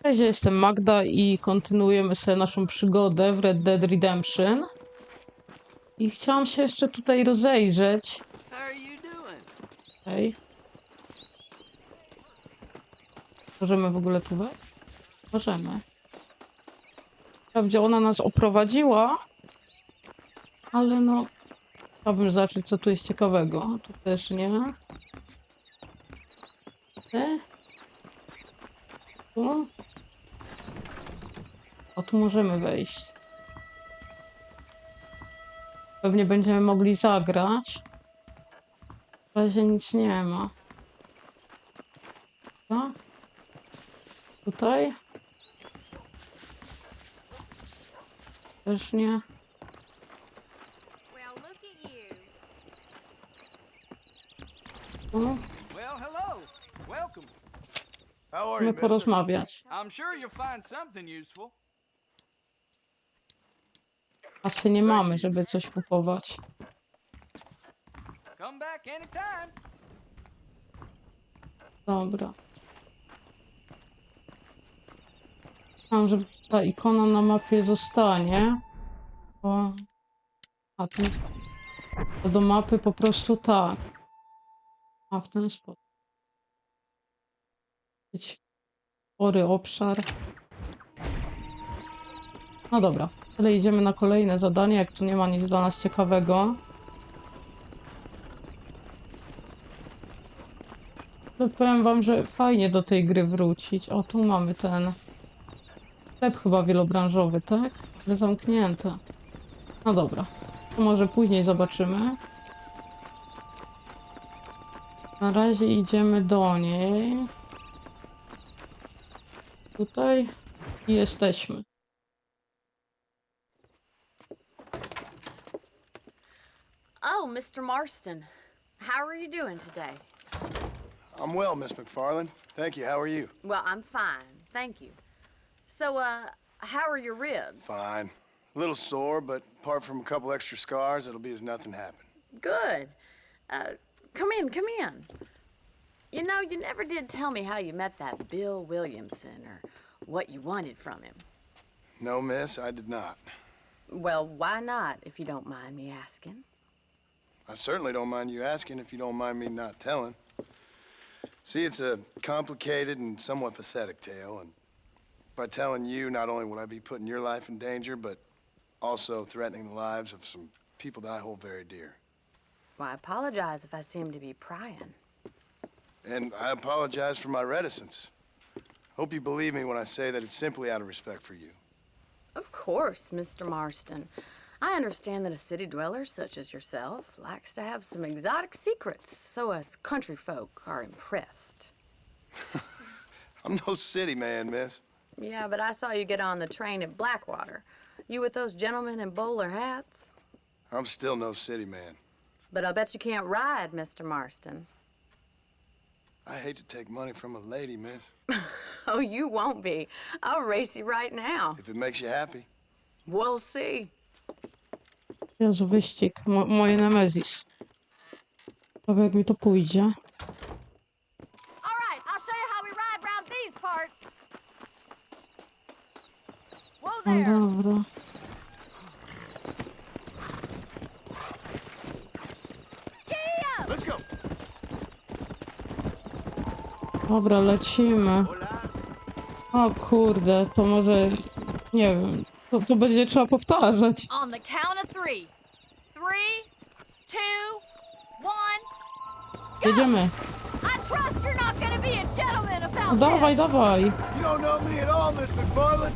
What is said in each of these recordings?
Cześć, ja jestem Magda i kontynuujemy sobie naszą przygodę w Red Dead Redemption. I chciałam się jeszcze tutaj rozejrzeć. Hej. Możemy w ogóle tu wejść? Możemy. Wprawdzie ona nas oprowadziła, ale no... Chciałabym zobaczyć, co tu jest ciekawego. Tu też nie. Tu? O, tu możemy wejść. Pewnie będziemy mogli zagrać. W razie nic nie ma. No. Tutaj? Też nie. Tu? Musimy porozmawiać. Kasy nie mamy, żeby coś kupować. Dobra. Myślałam, że ta ikona na mapie zostanie. O. A tu to do mapy po prostu tak. A w ten sposób. Spory obszar. No dobra, ale idziemy na kolejne zadanie, jak tu nie ma nic dla nas ciekawego. To powiem wam, że fajnie do tej gry wrócić. O, tu mamy ten sklep chyba wielobranżowy, tak? Ale zamknięte. No dobra, to może później zobaczymy. Na razie idziemy do niej. Tutaj i jesteśmy. Oh, Mr. Marston. How are you doing today? I'm well, Miss McFarland. Thank you. How are you? Well, I'm fine, thank you. So, how are your ribs? Fine. A little sore, but apart from a couple extra scars, it'll be as nothing happened. Good. Come in, come in. You know, you never did tell me how you met that Bill Williamson or what you wanted from him. No, miss, I did not. Well, why not, if you don't mind me asking? I certainly don't mind you asking if you don't mind me not telling. See, it's a complicated and somewhat pathetic tale, and by telling you, not only would I be putting your life in danger, but also threatening the lives of some people that I hold very dear. Well, I apologize if I seem to be prying. And I apologize for my reticence. Hope you believe me when I say that it's simply out of respect for you. Of course, Mr. Marston. I understand that a city dweller such as yourself likes to have some exotic secrets, so us country folk are impressed. I'm no city man, miss. Yeah, but I saw you get on the train at Blackwater. You with those gentlemen in bowler hats? I'm still no city man. But I'll bet you can't ride, Mr. Marston. I hate to take money from a lady, miss. Oh, you won't be. I'll race you right now. If it makes you happy. We'll see. Jezu, wyścig. Moje Nemezis. Ciekawe, jak mi to pójdzie. All right, I'll show you how we ride round these parts. Whoa No there. dobra. Let's go. Dobra, lecimy. O kurde, to może... Nie wiem. To będzie trzeba powtarzać. On the count of 3. 3, 2, 1. Jedziemy. I trust you're not gonna be a gentleman No about dawaj, dawaj. You don't know me at all, Miss McFarland.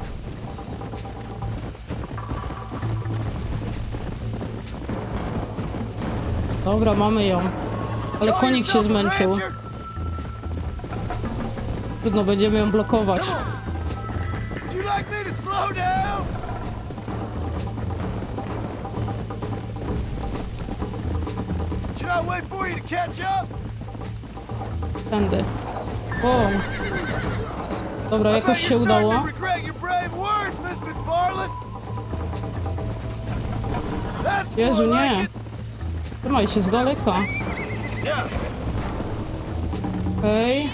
Dobra, mamy ją. Ale konik się zmęczył. Trudno, będziemy ją blokować. Do you like me to slow down? Should I wait for you to catch up? Tędy. O. Dobra, jakoś się udało. Regret your brave words, Miss McFarland. That's Jezu, more nie. like it. Trzymaj się z daleka. Yeah. Okej.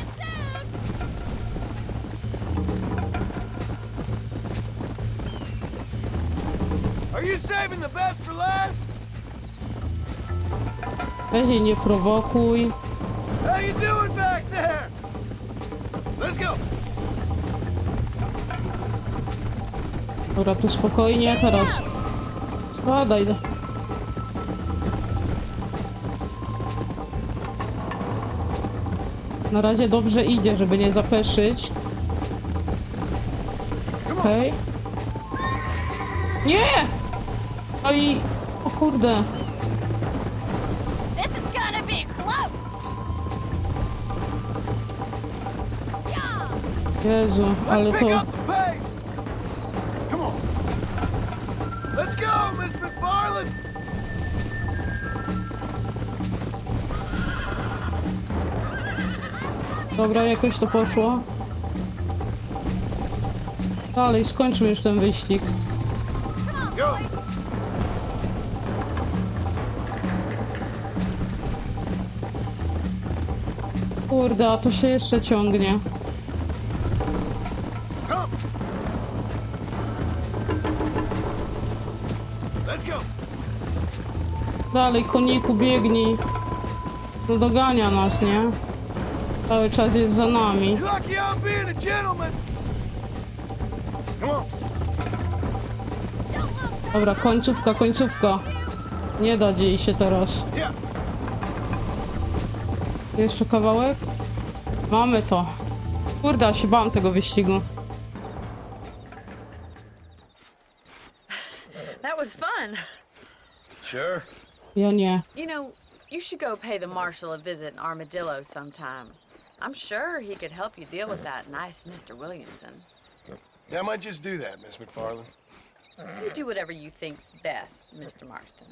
Are you saving the best for last? Weź jej nie prowokuj. How you doing back there? Let's go. Dobra, tu spokojnie, teraz spadaj. Na razie dobrze idzie, żeby nie zapeszyć. Okej. Nie! No i... O kurde. This is gonna be close. Jezu, ale Pick to... up the pace. Come on. Let's go, Miss McFarland. Dobra, jakoś to poszło. Dalej, skończmy już ten wyścig. Go. Kurde, a to się jeszcze ciągnie. Come. Let's go. Dalej, koniku, biegnij. To dogania nas, nie? Cały czas jest za nami. You're lucky I'm being a gentleman. Come on. Dobra, końcówka, końcówka. Nie da jej się teraz. Yeah. Jeszcze kawałek? Mamy to. Kurde, się bałam tego wyścigu. That was fun. Sure. Ja nie. You know, you should go pay the marshal a visit in Armadillo sometime. I'm sure he could help you deal with that nice Mr. Williamson. Yeah, I might just do that, Miss McFarland. You do whatever you think's best, Mr. Marston.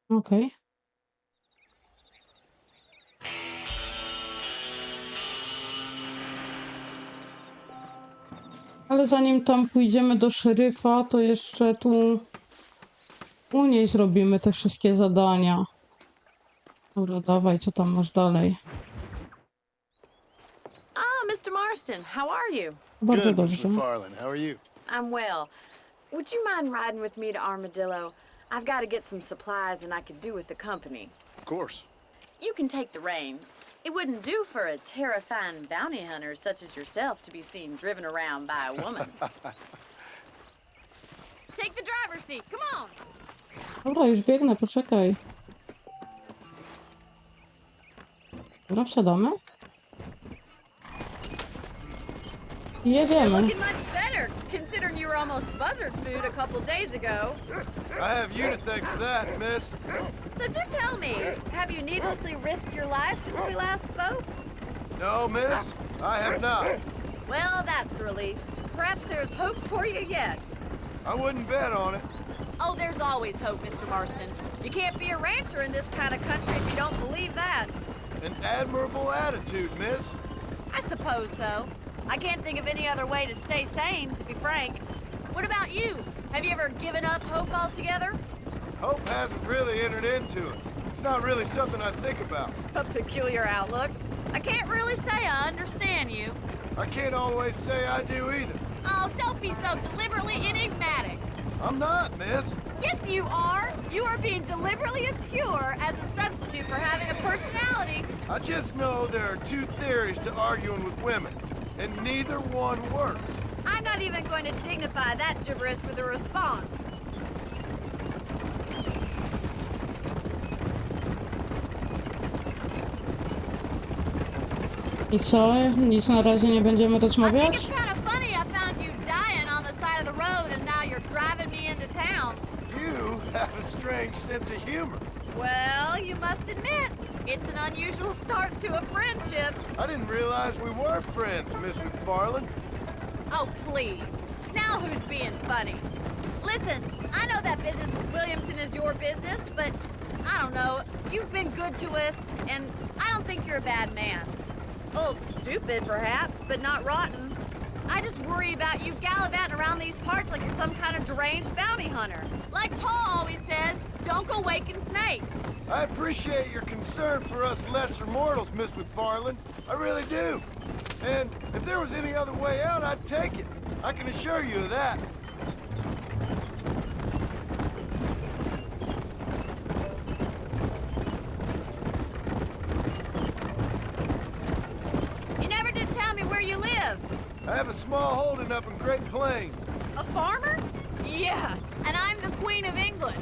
Okej. Ale zanim tam pójdziemy do szeryfa, to jeszcze tu u niej zrobimy te wszystkie zadania. Dobra, dawaj, co tam masz dalej? Ah, Mr. Marston, how are you? Bardzo Good, Miss dobrze. McFarland. How are you? I'm well. Would you mind riding with me to Armadillo? I've got to get some supplies and I could do with the company. Of course. You can take the reins. It wouldn't do for a terrifying bounty hunter such as yourself to be seen driven around by a woman. Take the driver's seat, come on! Dobra, już biegnę, poczekaj. Dobra, wsiadamy. I You're jedziemy. looking much better, considering you were almost buzzard food a couple days ago. I have you to thank for that, miss. So do tell me, have you needlessly risked your life since we last spoke? No, miss, I have not. Well, that's a relief. Perhaps there's hope for you yet. I wouldn't bet on it. Oh, there's always hope, Mr. Marston. You can't be a rancher in this kind of country if you don't believe that. An admirable attitude, miss. I suppose so. I can't think of any other way to stay sane, to be frank. What about you? Have you ever given up hope altogether? Hope hasn't really entered into it. It's not really something I think about. A peculiar outlook. I can't really say I understand you. I can't always say I do either. Oh, don't be so deliberately enigmatic. I'm not, miss. Yes, you are. You are being deliberately obscure as a substitute for having a personality. I just know there are two theories to arguing with women, and neither one works. I'm not even going to dignify that gibberish with a response. I co? Nic na razie nie będziemy I think rozmawiać? it's kind of funny I found you dying on the side of the road and now you're driving me into town. You have a strange sense of humor. Well, you must admit, it's an unusual start to a friendship. I didn't realize we were friends, Miss McFarland. Oh, please. Now who's being funny? Listen, I know that business with Williamson is your business, but I don't know. You've been good to us, and I don't think you're a bad man. A little stupid, perhaps, but not rotten. I just worry about you gallivanting around these parts like you're some kind of deranged bounty hunter. Like Paul always says, don't go waking snakes. I appreciate your concern for us lesser mortals, Miss McFarland. I really do. And if there was any other way out, I'd take it. I can assure you of that. I have a small holding up in Great Plains. A farmer? Yeah, and I'm the Queen of England.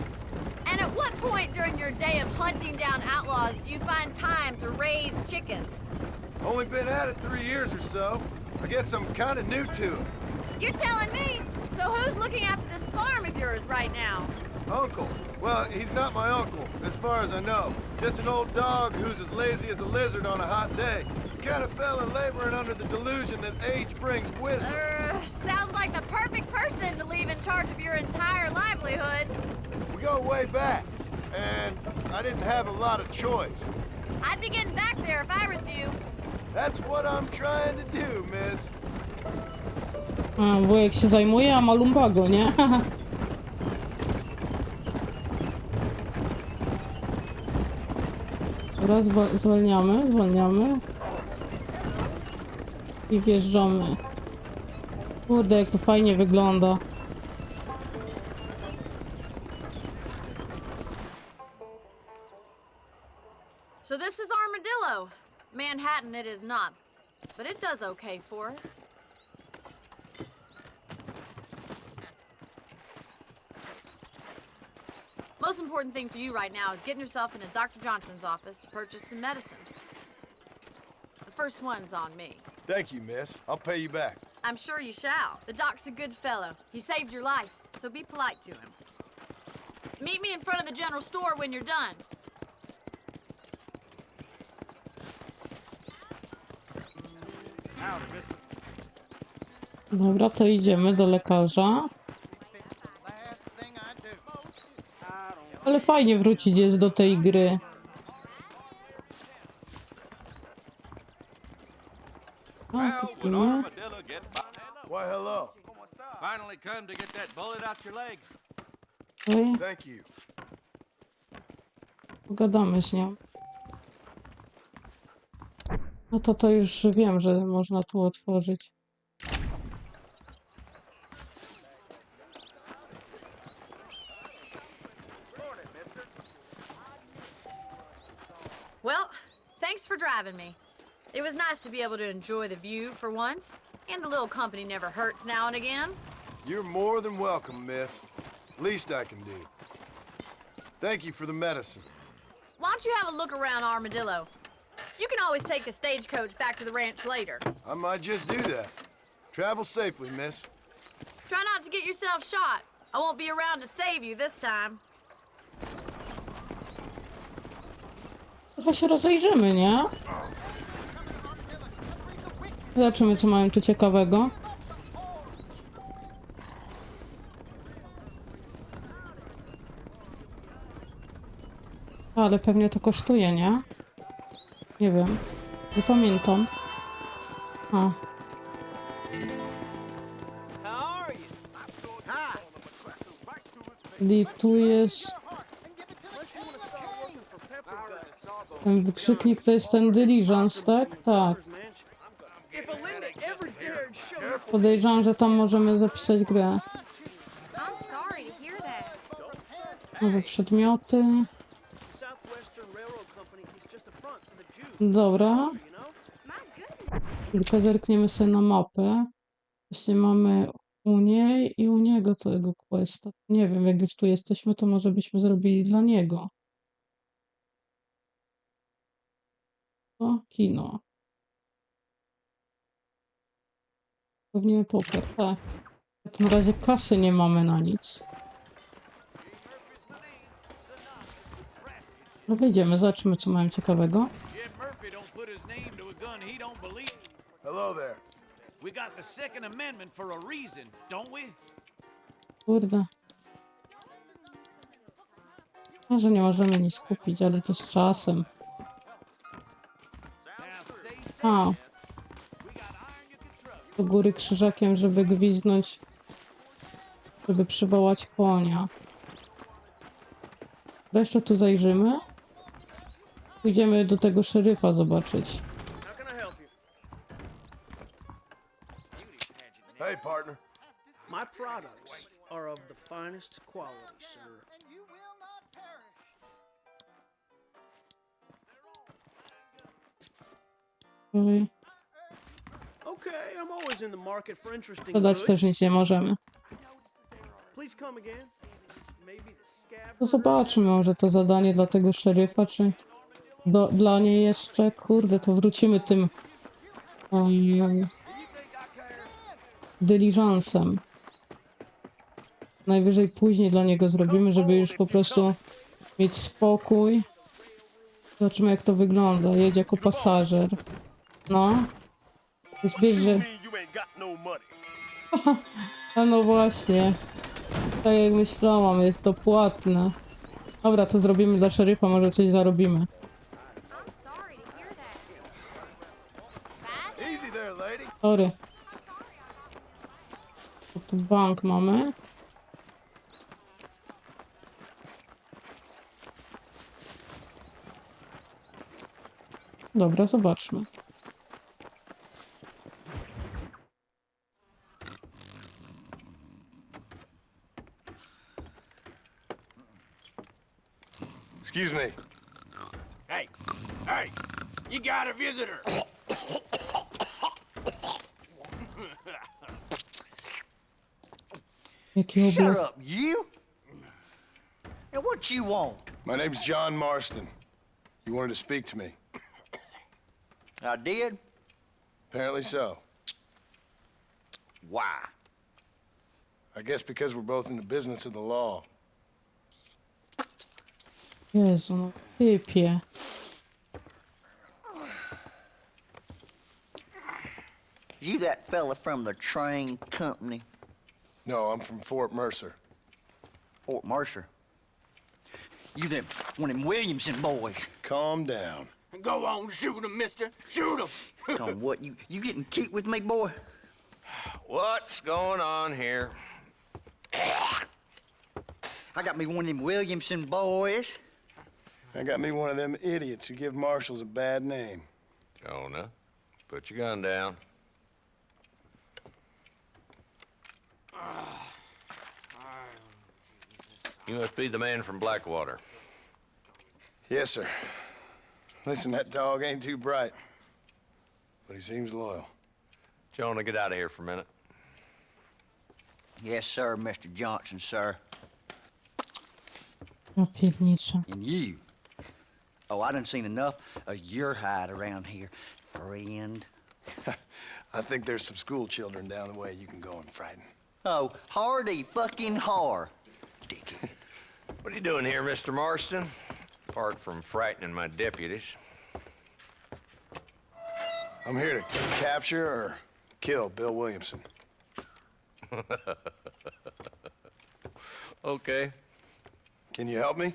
And at what point during your day of hunting down outlaws do you find time to raise chickens? Only been at it 3 years or so. I guess I'm kind of new to it. You're telling me? So who's looking after this farm of yours right now? Uncle. Well, he's not my uncle, as far as I know. Just an old dog who's as lazy as a lizard on a hot day. Kind of fella laboring under the delusion that age brings wisdom. Sounds like the perfect person to leave in charge of your entire livelihood. We go way back, and I didn't have a lot of choice. I'd be getting back there if I was you. That's what I'm trying to do, miss. A, wujek się zajmuje, a ma lumbago, nie? Teraz zwalniamy. I wjeżdżamy. Kurde, jak to fajnie wygląda. So this is Armadillo. Manhattan it is not, but it does okay for us. Most important thing for you right now is getting yourself into Dr. Johnson's office to purchase some medicine. The first one's on me. Thank you, miss. I'll pay you back. I'm sure you shall. The doc's a good fellow. He saved your life, so be polite to him. Meet me in front of the general store when you're done. Dobra, to idziemy do lekarza. Ale fajnie wrócić jest do tej gry. O, widzimy. Why, hello. Finally come to get that bullet out your leg. Oj, Thank you. pogadamy z nią. No to już wiem, że można tu otworzyć. Well, thanks for driving me. It was nice to be able to enjoy the view for once, and a little company never hurts now and again. You're more than welcome, miss. Least I can do. Thank you for the medicine. Why don't you have a look around Armadillo? You can always take a stagecoach back to the ranch later. I might just do that. Travel safely, miss. Try not to get yourself shot. I won't be around to save you this time. Trochę się rozejrzymy, nie? Zobaczymy, co mają tu ciekawego. Ale pewnie to kosztuje, nie? Nie wiem. Nie pamiętam. A. I tu jest... Ten wykrzyknik to jest ten diligence, tak? Tak. Podejrzewam, że tam możemy zapisać grę. I'm sorry to hear that. Nowe przedmioty. Dobra. Tylko zerkniemy sobie na mapę. Właśnie mamy u niej i u niego tego questa. Nie wiem, jak już tu jesteśmy, to może byśmy zrobili dla niego. O, kino. Pewnie poker, tak. W takim razie kasy nie mamy na nic. No wejdziemy, zobaczymy, co mają ciekawego. Hello there. We got the Second Amendment for a reason, don't we? Kurde. Może nie możemy nic kupić, ale to z czasem. A. Do góry krzyżakiem, żeby gwizdnąć. Żeby przywołać konia. Jeszcze tu zajrzymy. Pójdziemy do tego szeryfa zobaczyć. Hey, partner. My products are of the finest quality, sir. Oj. Okay, I'm always in the market for interesting Dodać też goods. nic nie możemy. Please come again. Maybe the scab. To zobaczmy może to zadanie dla tego szeryfa, czy dla niej jeszcze. Kurde, to wrócimy tym dyliżansem. Najwyżej później dla niego zrobimy, żeby już po prostu mieć spokój. Zobaczymy, jak to wygląda. Jedzie jako pasażer. No. Zbierze. A no właśnie. Tak jak myślałam, jest to płatne. Dobra, to zrobimy dla szeryfa, może coś zarobimy. I'm sorry to hear that. Easy there, lady. Sorry. O, tu bank mamy. Dobra, zobaczmy. Excuse me. Hey, hey, you got a visitor. Jaki Shut oblak. up, you! And what you want? My name's John Marston. You wanted to speak to me. I did? Apparently so. Why? I guess because we're both in the business of the law. Jezu, no typie. You that fella from the train company, No, I'm from Fort Mercer. Fort Mercer? You them one of them Williamson boys? Calm down. Go on, shoot him, mister. Shoot him. On what? You getting cute with me, boy? What's going on here? I got me one of them Williamson boys. I got me one of them idiots who give marshals a bad name. Jonah, put your gun down. You must be the man from Blackwater. Yes, sir. Listen, that dog ain't too bright, but he seems loyal. Jonah, get out of here for a minute. Yes, sir, Mr. Johnson, sir. Ja pierniczę. And you. Oh, I done seen enough of your hide around here, friend. I think there's some school children down the way you can go and frighten. Oh, hardy fucking har. Dickhead. What are you doing here, Mr. Marston? Apart from frightening my deputies. I'm here to capture or kill Bill Williamson. Okay. Can you help me?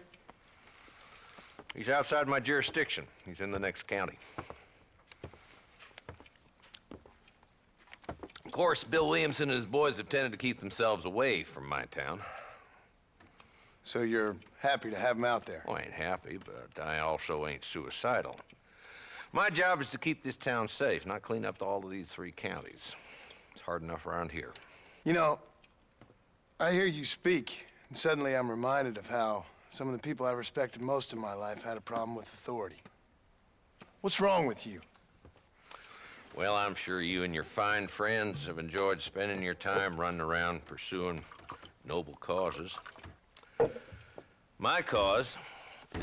He's outside my jurisdiction. He's in the next county. Of course, Bill Williamson and his boys have tended to keep themselves away from my town. So you're happy to have him out there? Well, I ain't happy, but I also ain't suicidal. My job is to keep this town safe, not clean up all of these 3 counties. It's hard enough around here. You know, I hear you speak, and suddenly I'm reminded of how some of the people I respected most in my life had a problem with authority. What's wrong with you? Well, I'm sure you and your fine friends have enjoyed spending your time running around pursuing noble causes. My cause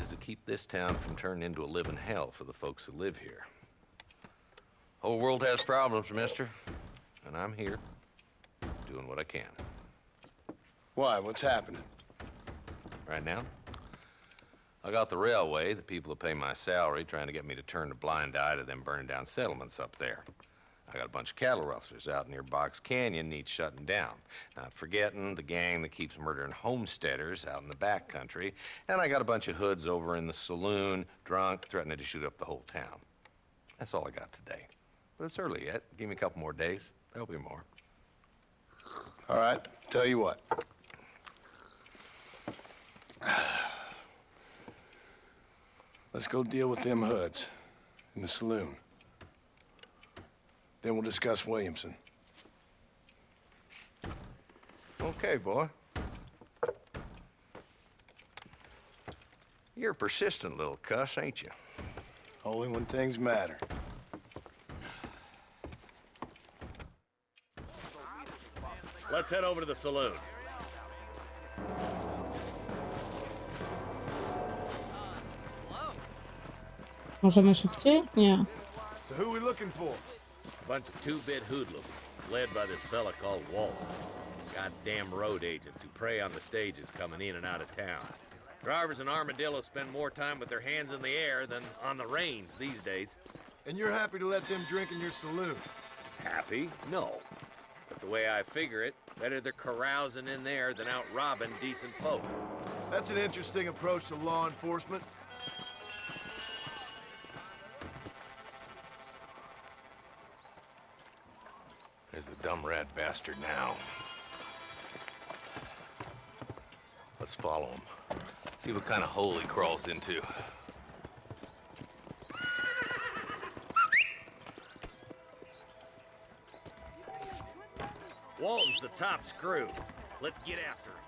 is to keep this town from turning into a living hell for the folks who live here. Whole world has problems, mister, and I'm here doing what I can. Why? What's happening? Right now, I got the railway, the people who pay my salary, trying to get me to turn a blind eye to them burning down settlements up there. I got a bunch of cattle rustlers out near Box Canyon needs shutting down. Not forgetting the gang that keeps murdering homesteaders out in the back country. And I got a bunch of hoods over in the saloon, drunk, threatening to shoot up the whole town. That's all I got today. But it's early yet. Give me a couple more days. There'll be more. All right, tell you what. Let's go deal with them hoods in the saloon. Then we'll discuss Williamson. Okay, boy. You're a persistent little cuss, ain't you? Only when things matter. Let's head over to the saloon. Możemy szybciej? Nie. So who we looking for? A bunch of two-bit hoodlums, led by this fella called Walt. Goddamn road agents who prey on the stages coming in and out of town. Drivers in Armadillo spend more time with their hands in the air than on the reins these days. And you're happy to let them drink in your saloon? Happy? No. But the way I figure it, better they're carousing in there than out robbing decent folk. That's an interesting approach to law enforcement. There's the dumb rat bastard now. Let's follow him. See what kind of hole he crawls into. Walton's the top screw. Let's get after him.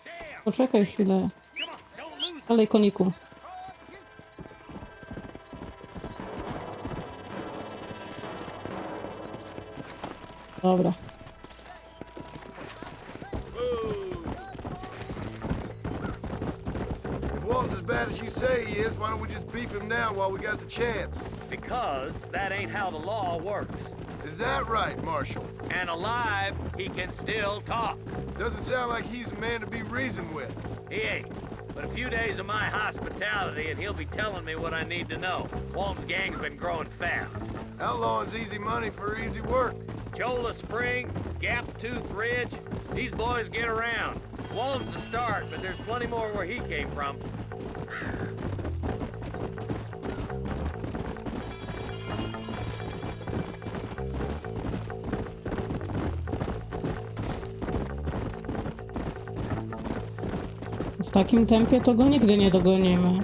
Damn! Poczekaj chwilę. Come on, don't lose him. Dalej, koniku. Dobra. If Walton's as bad as you say he is, why don't we just beef him now while we got the chance? Because that ain't how the law works. Is that right, Marshal? And alive, he can still talk. Doesn't sound like he's a man to be reasoned with. He ain't. But a few days of my hospitality and he'll be telling me what I need to know. Walton's gang's been growing fast. Outlawing's easy money for easy work. Cholla Springs, Gap Tooth Ridge, these boys get around. Walton's a start, but there's plenty more where he came from. W takim tempie to go nigdy nie dogonimy.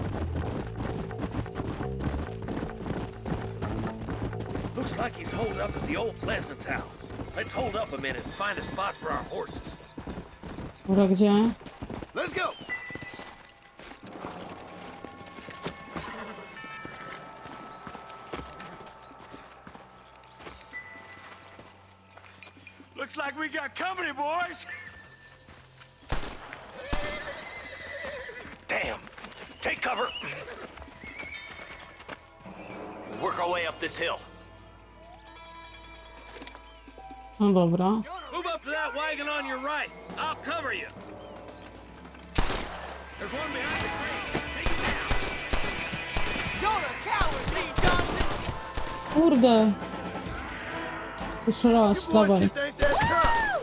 Looks like he's holed up at the old Pleasance house. Let's hold up a minute and find a spot for our horses. Dobra, gdzie? Let's go! Looks like we got company, boys. Damn! Take cover! We'll work our way up this hill. No dobra. Move up to that wagon on your right. I'll cover you. There's one behind the crate. Take it down. You're a coward, Lee Johnson. Kurde. Jeszcze raz, Your boy dawaj. just ain't that tough.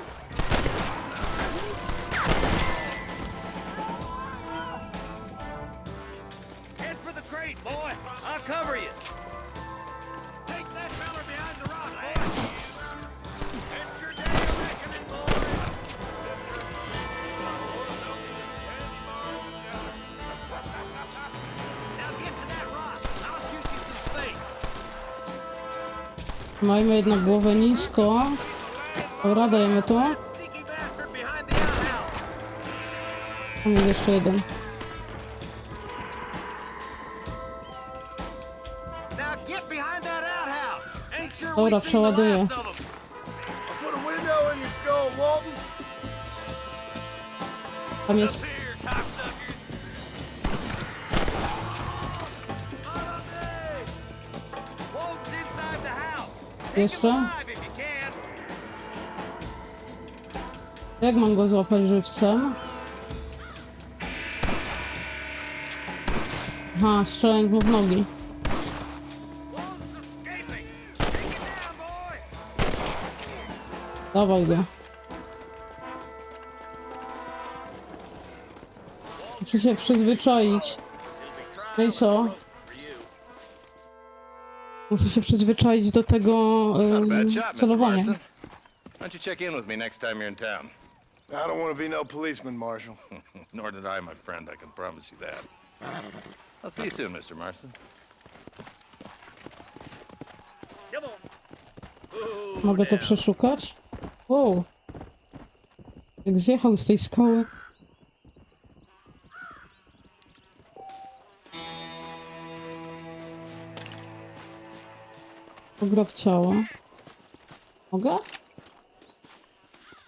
Head for the crate, boy. I'll cover you. Take that fella behind the rock, boy. It's your day of reckoning, boy. Now get to that rock. I'll shoot you some space. Majmy jednak głowę nisko. Dobra, dajemy tu. That sneaky bastard behind the outhouse. Tam jest jeszcze jeden. Now get behind that outhouse. Ain't sure Dobra, we've seen the przeładuję. last of 'em. I'll put a window in your skull, Walton. Tam jest. Here, cocksuckers. Walton's inside the house. Take him Jeszcze? alive if you can. Jak mam go złapać żywcem? Aha, strzelając mu w nogi. Walton's escaping. Take him down, boy. Dawaj go. Muszę się przyzwyczaić. He'll be trying No i co? for you. Muszę się przyzwyczaić do tego Not a bad shot, Mr. celowania. Marston. Why don't you check in with me next time you're in town? I don't want to be no policeman, Marshal. Nor did I, my friend. I can promise you that. I'll see you soon, Mr. Marston. Come on. Mogę to przeszukać? Wow. Jak zjechał z tej skały. Pogra w ciało. Mogę?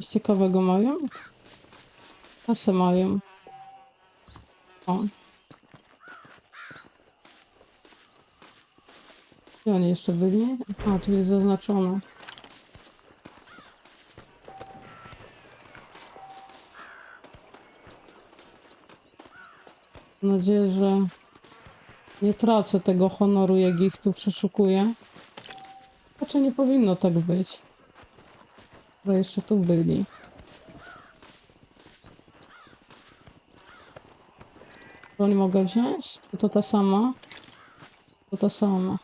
ciekawego mają? Kasę mają. O. Gdzie oni jeszcze byli? A, tu jest zaznaczone. Mam nadzieję, że nie tracę tego honoru, jak ich tu przeszukuję. Raczej nie powinno tak być. Bo jeszcze tu byli. Broń mogę wziąć? Czy to ta sama? To ta sama.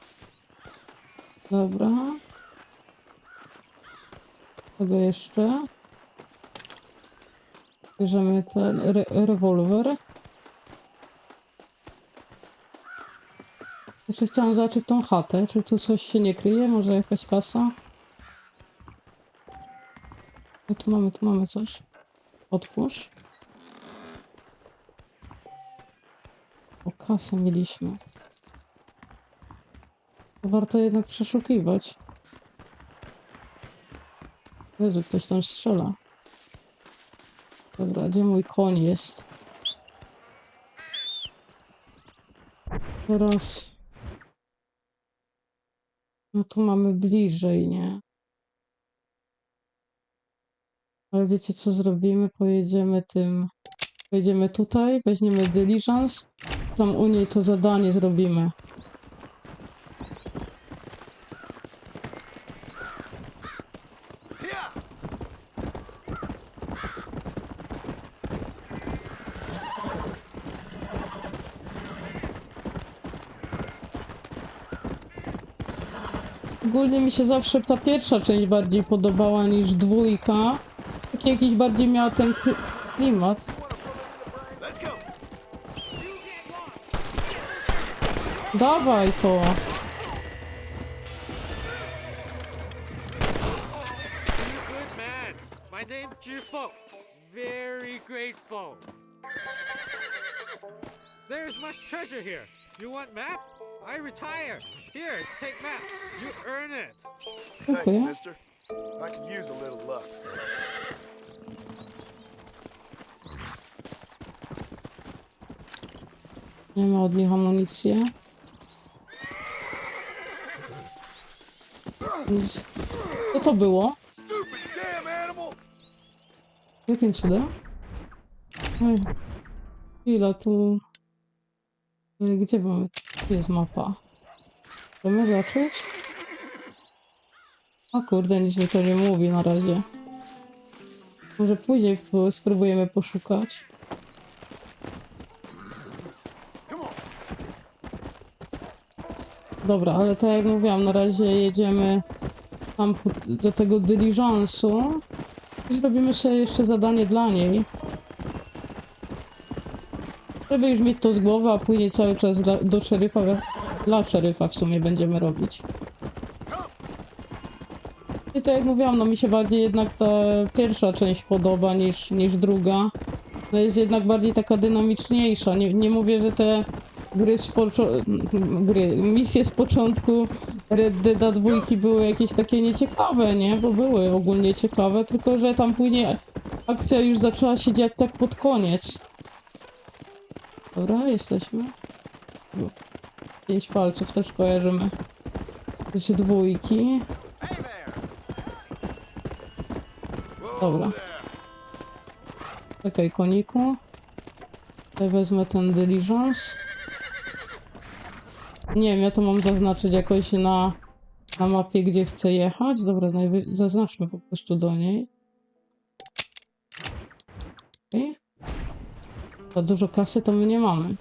Dobra. Tego jeszcze. Bierzemy ten rewolwer. Jeszcze chciałam zobaczyć tą chatę. Czy tu coś się nie kryje? Może jakaś kasa? No tu mamy coś. Otwórz. O, kasę mieliśmy. To warto jednak przeszukiwać. Jezu, ktoś tam strzela. Dobra, gdzie mój koń jest? Teraz... No tu mamy bliżej, nie? Ale wiecie co zrobimy? Pojedziemy tym... Pojedziemy tutaj, weźmiemy diligence. Tam u niej to zadanie zrobimy. Ogólnie mi się zawsze ta pierwsza część bardziej podobała niż dwójka. Taki jakiś bardziej miała ten klimat. Dawaj to! Good man. My name's Jifo. Very grateful. There's much treasure here. You want map? I retire. Here, take map. You earn it. Thanks, Okay. mister. I could use a little luck. Nie ma od nich amunicji. Co to było? Jakim cudem? Ej, chwila, tu... Gdzie mamy? Tu jest mapa. Chcemy zacząć? O kurde, nic mi to nie mówi na razie. Może później spróbujemy poszukać. Dobra, ale tak jak mówiłam, na razie jedziemy tam do tego diligence'u i zrobimy sobie jeszcze zadanie dla niej. Żeby już mieć to z głowy, a później cały czas do szeryfa, dla szeryfa w sumie będziemy robić. I tak jak mówiłam, no mi się bardziej jednak ta pierwsza część podoba niż druga. No jest jednak bardziej taka dynamiczniejsza. Nie mówię, że te misje z początku Red Deada 2 były jakieś takie nieciekawe, nie? Bo były ogólnie ciekawe, tylko że tam później akcja już zaczęła się dziać tak pod koniec. Dobra, jesteśmy. 5 palców też kojarzymy. Z dwójki. Dobra. Czekaj, koniku. Tutaj wezmę ten diligence. Nie wiem, ja to mam zaznaczyć jakoś na mapie, gdzie chcę jechać. Dobra, zaznaczmy po prostu do niej. Okay. Za dużo kasy to my nie mamy.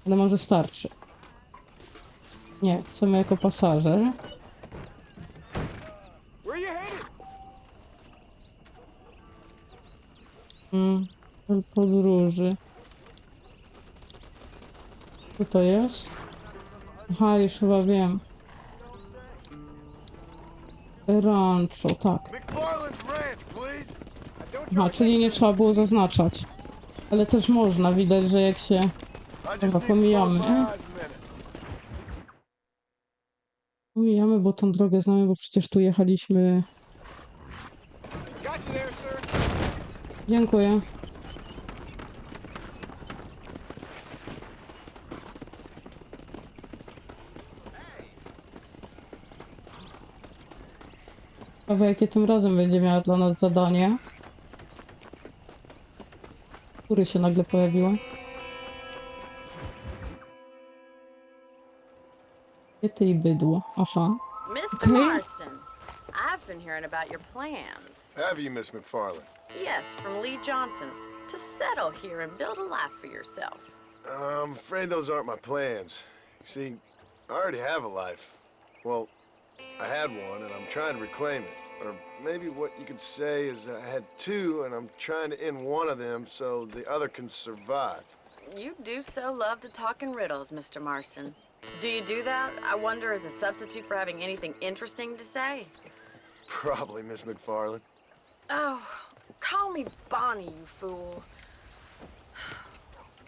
Ale może starczy. Nie, chcemy jako pasażer. Podróży. Co to jest? Aha, już chyba wiem. Rancho, tak. Aha, czyli nie trzeba było zaznaczać. Ale też można, widać, że jak się... Dobra, pomijamy. Pomijamy, bo tą drogę znamy, bo przecież tu jechaliśmy... Dziękuję. Ciekawe, jakie tym razem będzie miała dla nas zadanie. Które się nagle pojawiło. Gdzie ty i bydło? Aha. Mr. Okay. Marston, I've been hearing about your plans. Have you, Miss McFarland? Yes, from Lee Johnson, to settle here and build a life for yourself. I'm afraid those aren't my plans. You see, I already have a life. Well, I had one, and I'm trying to reclaim it. Or maybe what you could say is that I had two, and I'm trying to end one of them so the other can survive. You do so love to talk in riddles, Mr. Marston. Do you do that, I wonder, as a substitute for having anything interesting to say? Probably, Miss McFarland. Oh, call me Bonnie, you fool.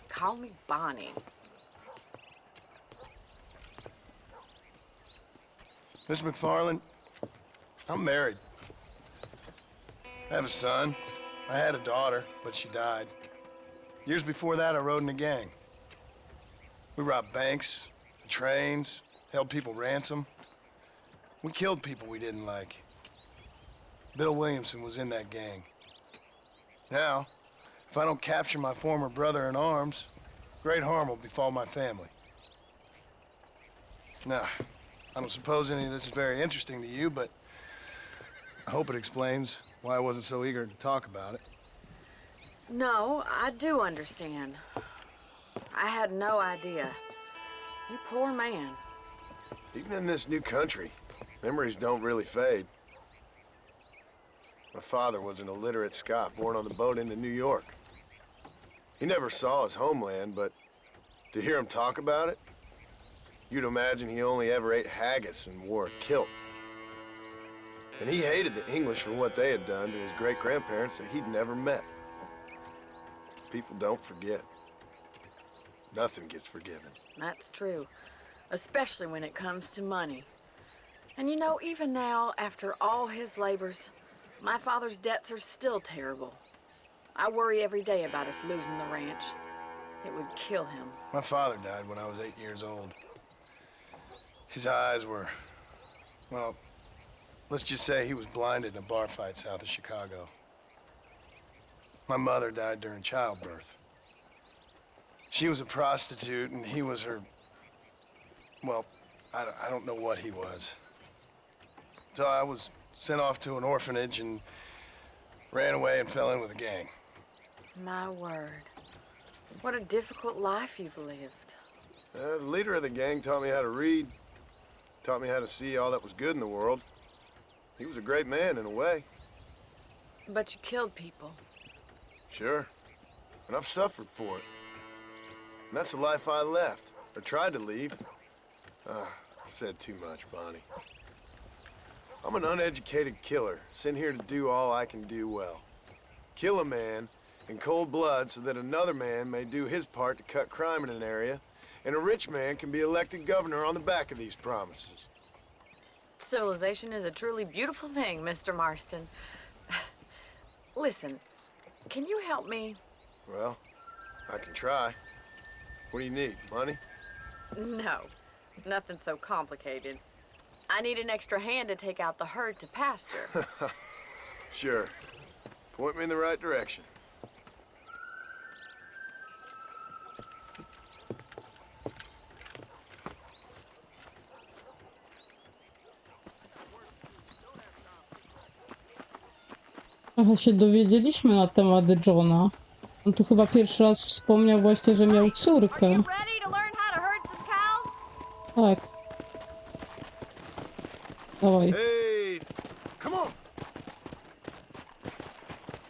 Call me Bonnie. Miss McFarland, I'm married. I have a son. I had a daughter, but she died. Years before that, I rode in a gang. We robbed banks, trains, held people ransom. We killed people we didn't like. Bill Williamson was in that gang. Now, if I don't capture my former brother in arms, great harm will befall my family. Now, I don't suppose any of this is very interesting to you, but I hope it explains why I wasn't so eager to talk about it. No, I do understand. I had no idea. You poor man. Even in this new country, memories don't really fade. My father was an illiterate Scot born on the boat into New York. He never saw his homeland, but to hear him talk about it, you'd imagine he only ever ate haggis and wore a kilt. And he hated the English for what they had done to his great-grandparents that he'd never met. People don't forget. Nothing gets forgiven. That's true, especially when it comes to money. And you know, even now, after all his labors, my father's debts are still terrible. I worry every day about us losing the ranch. It would kill him. My father died when I was 8 years old. His eyes were, well, let's just say he was blinded in a bar fight south of Chicago. My mother died during childbirth. She was a prostitute and he was her, well, I don't know what he was. So I was sent off to an orphanage and ran away and fell in with a gang. My word. What a difficult life you've lived. The leader of the gang taught me how to read, taught me how to see all that was good in the world. He was a great man in a way. But you killed people. Sure. And I've suffered for it. And that's the life I left, or tried to leave. I said too much, Bonnie. I'm an uneducated killer, sent here to do all I can do well. Kill a man in cold blood so that another man may do his part to cut crime in an area, and a rich man can be elected governor on the back of these promises. Civilization is a truly beautiful thing, Mr. Marston. Listen, can you help me? Well, I can try. What do you need, money? No, nothing so complicated. I need an extra hand to take out the herd to pasture. Sure. Point me in the right direction. Trochę się dowiedzieliśmy na temat Johna. On tu chyba pierwszy raz wspomniał właśnie, że miał córkę. Are you ready to learn how to herd some cows? Tak. Dawaj. Hey, come on.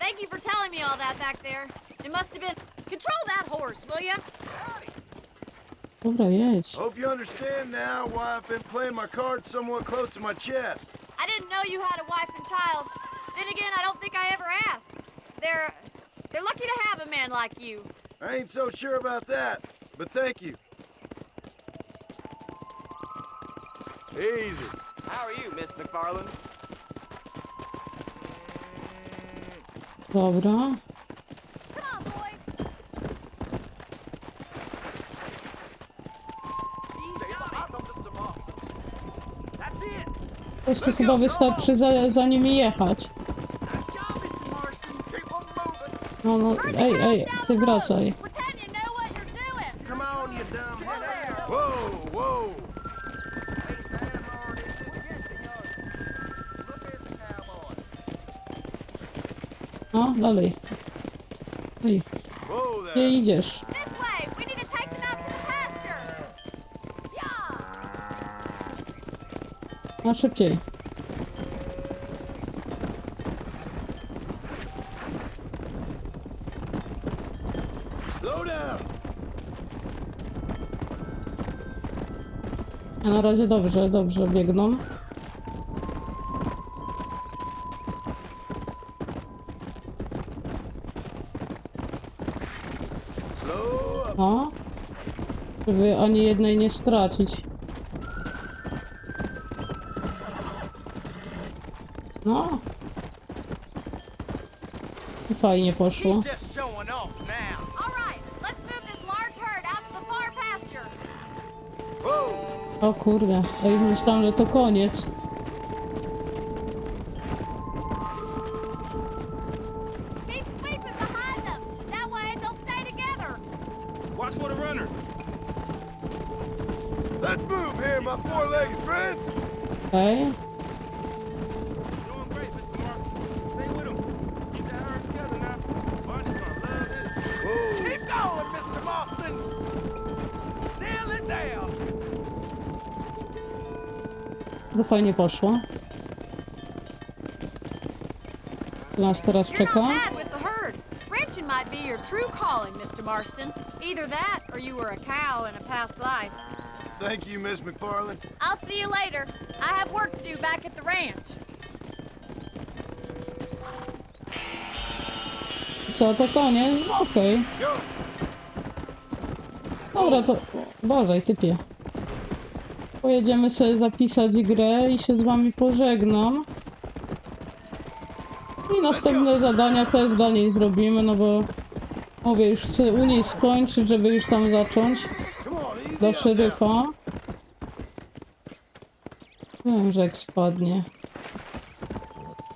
Thank you for telling me all that back there. It must have been... Control that horse, will you? Dobra, jedź. Hope you understand now why I've been playing my cards somewhat close to my chest. I didn't know you had a wife and child. Then again, I don't think I ever asked. They're lucky to have a man like you. I ain't so sure about that, but thank you. Easy. How are you, Miss McFarland? Dobra. prostu chyba wystarczy za nimi jechać. No, no, ej, ty wracaj. Pretend you know what you're doing. Come on, you dumb head. Whoa, whoa. Ain't that hard, is it? Look at the cowboy. No, dalej. Ej, Whoa gdzie there. idziesz? This way. We need to take them out to the pasture. Yeah. No, szybciej. Slow down. A na razie dobrze biegną. Slow up. No. Żeby ani jednej nie stracić. No. I fajnie poszło. All right. Let's move this large herd out to the far pasture. Whoa. O kurde, ja już myślałam, że to koniec. Keep sweeping behind them. That way they'll stay together. Watch for the runner. Let's move here, my four-legged friends. Okej. Doing great, Mr. Marston. Stay with him. Keep that herd together now. Martin's gonna love this. Whoa. Keep going, Mr. Marston. Nail it down. To fajnie poszło. Co nas teraz You're czeka? not bad with the herd. Ranching might be your true calling, Mr. Marston. Either that or you were a cow in a past life. Thank you, Miss McFarland. I'll see you later. I have work to do back at the ranch. Co, to koniec? No, okej. Go. Dobra, to... Boże, typie. Pojedziemy sobie zapisać grę i się z wami pożegnam. I następne zadania też dla niej zrobimy, no bo... Mówię, już chcę u niej skończyć, żeby już tam zacząć. Come on, easy Do up now. szeryfa. Wiem, że jak spadnie.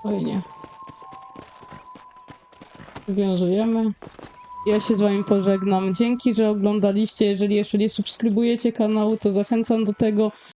Fajnie. Wywiązujemy. Ja się z wami pożegnam. Dzięki, że oglądaliście. Jeżeli jeszcze nie subskrybujecie kanału, to zachęcam do tego.